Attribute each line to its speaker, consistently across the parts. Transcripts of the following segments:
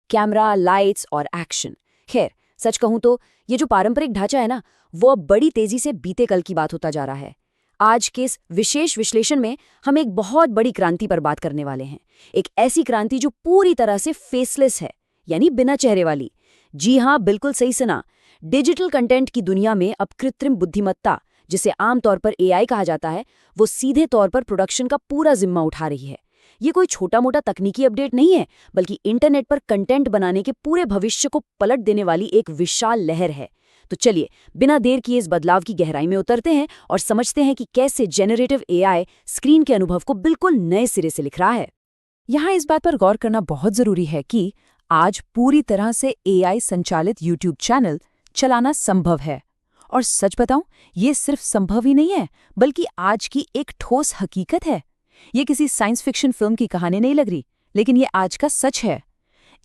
Speaker 1: Camera, lights और action. खैर, सच कहूं तो ये जो पारंपरिक ढांचा है ना, वो अब बड़ी तेजी से बीते कल की बात होता जा रहा है। आज के इस विशेष विश्लेषण में हम एक बहुत बड़ी क्रांति पर बात करने वाले हैं। एक ऐसी क्रांति जो पूरी तरह से फेसलेस है, यानी बिना चेहरे वाली। जी हाँ, बिल्कुल सही सुना। डिजिटल कंटेंट की दुनिया में अब कृत्रिम बुद्धिमत्ता, जिसे आमतौर पर एआई कहा जाता है, वो सीधे तौर पर प्रोडक्शन का पूरा जिम्मा उठा रही है। ये कोई छोटा मोटा तकनीकी अपडेट नहीं है, बल्कि इंटरनेट पर कंटेंट बनाने के पूरे भविष्य को पलट देने वाली एक विशाल लहर है। तो चलिए, बिना देर किए इस बदलाव की गहराई में उतरते हैं और समझते हैं कि कैसे जेनरेटिव एआई स्क्रीन के अनुभव को बिल्कुल नए सिरे से लिख रहा है।
Speaker 2: यहाँ इस बात पर गौर करना बहुत जरूरी है कि आज पूरी तरह से एआई संचालित यूट्यूब चैनल चलाना संभव है। और सच बताऊं, ये सिर्फ संभव ही नहीं है, बल्कि आज की एक ठोस हकीकत है। ये किसी साइंस फिक्शन फिल्म की कहानी नहीं लग रही, लेकिन ये आज का सच है।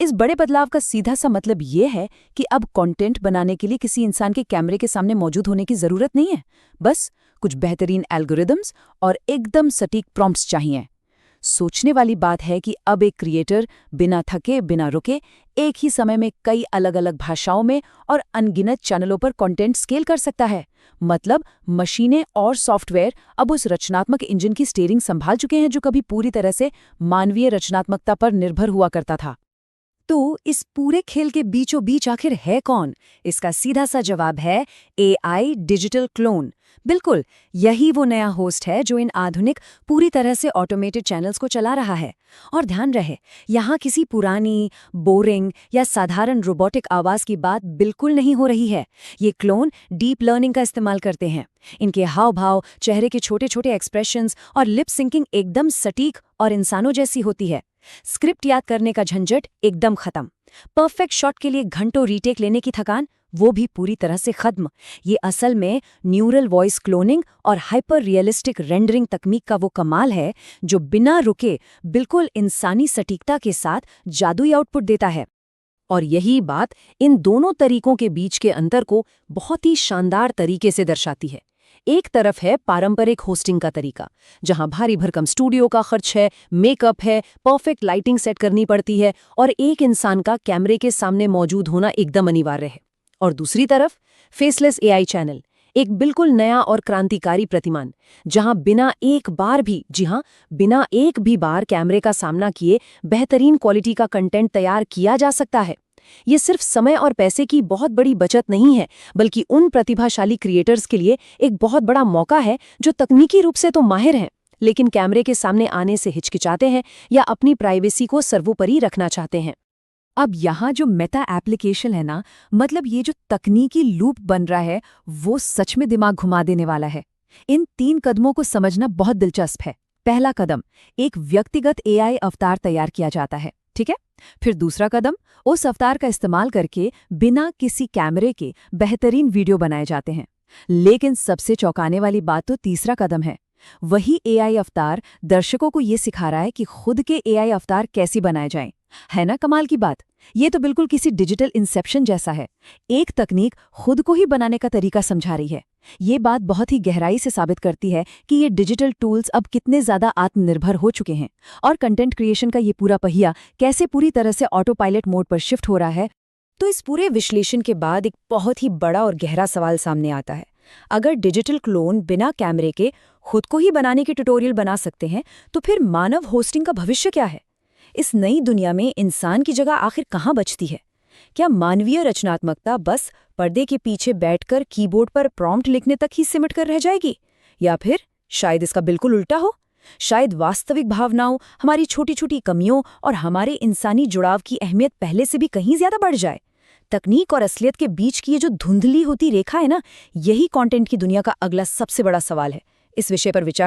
Speaker 2: इस बड़े बदलाव का सीधा सा मतलब ये है कि अब कंटेंट बनाने के लिए किसी इंसान के कैमरे के सामने मौजूद होने की जरूरत नहीं है। बस कुछ बेहतरीन एल्गोरिदम्स और एकदम सटीक प्रॉम्प्ट्स चाहिए। सोचने वाली बात है कि अब एक क्रिएटर बिना थके, बिना रुके, एक ही समय में कई अलग अलग भाषाओं में और अनगिनत चैनलों पर कंटेंट स्केल कर सकता है। मतलब मशीनें और सॉफ्टवेयर अब उस रचनात्मक इंजन की स्टीयरिंग संभाल चुके हैं जो कभी पूरी तरह से मानवीय रचनात्मकता पर निर्भर हुआ करता था। तो इस पूरे खेल के बीचों बीच आखिर है कौन? इसका सीधा सा जवाब है एआई डिजिटल क्लोन। बिल्कुल, यही वो नया होस्ट है जो इन आधुनिक, पूरी तरह से ऑटोमेटेड चैनल्स को चला रहा है। और ध्यान रहे, यहाँ किसी पुरानी, बोरिंग या साधारण रोबोटिक आवाज की बात बिल्कुल नहीं हो रही है। ये क्लोन डीप लर्निंग का इस्तेमाल करते हैं। इनके हाव भाव, चेहरे के छोटे छोटे एक्सप्रेशंस और लिप सिंकिंग एकदम सटीक और इंसानों जैसी होती है। स्क्रिप्ट याद करने का झंझट एकदम खत्म। परफेक्ट शॉट के लिए घंटों रीटेक लेने की थकान, वो भी पूरी तरह से खत्म। ये असल में न्यूरल वॉइस क्लोनिंग और हाइपर रियलिस्टिक रेंडरिंग तकनीक का वो कमाल है जो बिना रुके बिल्कुल इंसानी सटीकता के साथ जादुई आउटपुट देता है। और यही बात इन दोनों तरीकों के बीच के अंतर को बहुत ही शानदार तरीके से दर्शाती है। एक तरफ है पारंपरिक होस्टिंग का तरीका, जहां भारी भरकम स्टूडियो का खर्च है, मेकअप है, परफेक्ट लाइटिंग सेट करनी पड़ती है और एक इंसान का कैमरे के सामने मौजूद होना एकदम अनिवार्य है। और दूसरी तरफ फेसलेस एआई चैनल, एक बिल्कुल नया और क्रांतिकारी प्रतिमान, जहां बिना एक भी बार कैमरे का सामना किए बेहतरीन क्वालिटी का कंटेंट तैयार किया जा सकता है। ये सिर्फ समय और पैसे की बहुत बड़ी बचत नहीं है, बल्कि उन प्रतिभाशाली क्रिएटर्स के लिए एक बहुत बड़ा मौका है जो तकनीकी रूप से तो माहिर हैं, लेकिन कैमरे के सामने आने से हिचकिचाते हैं या अपनी प्राइवेसी को सर्वोपरि रखना चाहते हैं। अब यहाँ जो मेटा एप्लीकेशन है ना, मतलब ये जो तकनीकी लूप बन रहा है, वो सच में दिमाग घुमा देने वाला है। इन 3 कदमों को समझना बहुत दिलचस्प है। पहला कदम, एक व्यक्तिगत एआई अवतार तैयार किया जाता है, ठीक है? फिर दूसरा कदम, उस अवतार का इस्तेमाल करके बिना किसी कैमरे के बेहतरीन वीडियो बनाए जाते हैं। लेकिन सबसे चौंकाने वाली बात तो तीसरा कदम है। वही एआई अवतार दर्शकों को ये सिखा रहा है कि खुद के एआई अवतार कैसे बनाए जाएं। है ना कमाल की बात? ये तो बिल्कुल किसी डिजिटल इंसेप्शन जैसा है। एक तकनीक खुद को ही बनाने का तरीका समझा रही है। ये बात बहुत ही गहराई से साबित करती है कि ये डिजिटल टूल्स अब कितने ज्यादा आत्मनिर्भर हो चुके हैं और कंटेंट क्रिएशन का ये पूरा पहिया कैसे पूरी तरह से ऑटो पायलट मोड पर शिफ्ट हो रहा है। तो इस पूरे विश्लेषण के बाद एक बहुत ही बड़ा और गहरा सवाल सामने आता है। अगर डिजिटल क्लोन बिना कैमरे के खुद को ही बनाने के ट्यूटोरियल बना सकते हैं, तो फिर मानव होस्टिंग का भविष्य क्या है? इस नई दुनिया में इंसान की जगह आखिर कहाँ बचती है? क्या मानवीय रचनात्मकता बस पर्दे के पीछे बैठकर कीबोर्ड पर प्रॉम्प्ट लिखने तक ही सिमट कर रह जाएगी? या फिर शायद इसका बिल्कुल उल्टा हो? शायद वास्तविक भावनाओं, हमारी छोटी छोटी कमियों और हमारे इंसानी जुड़ाव की अहमियत पहले से भी कहीं ज्यादा बढ़ जाए। तकनीक और असलियत के बीच की ये जो धुंधली होती रेखा है ना, यही कंटेंट की दुनिया का अगला सबसे बड़ा सवाल है। इस विषय पर विचार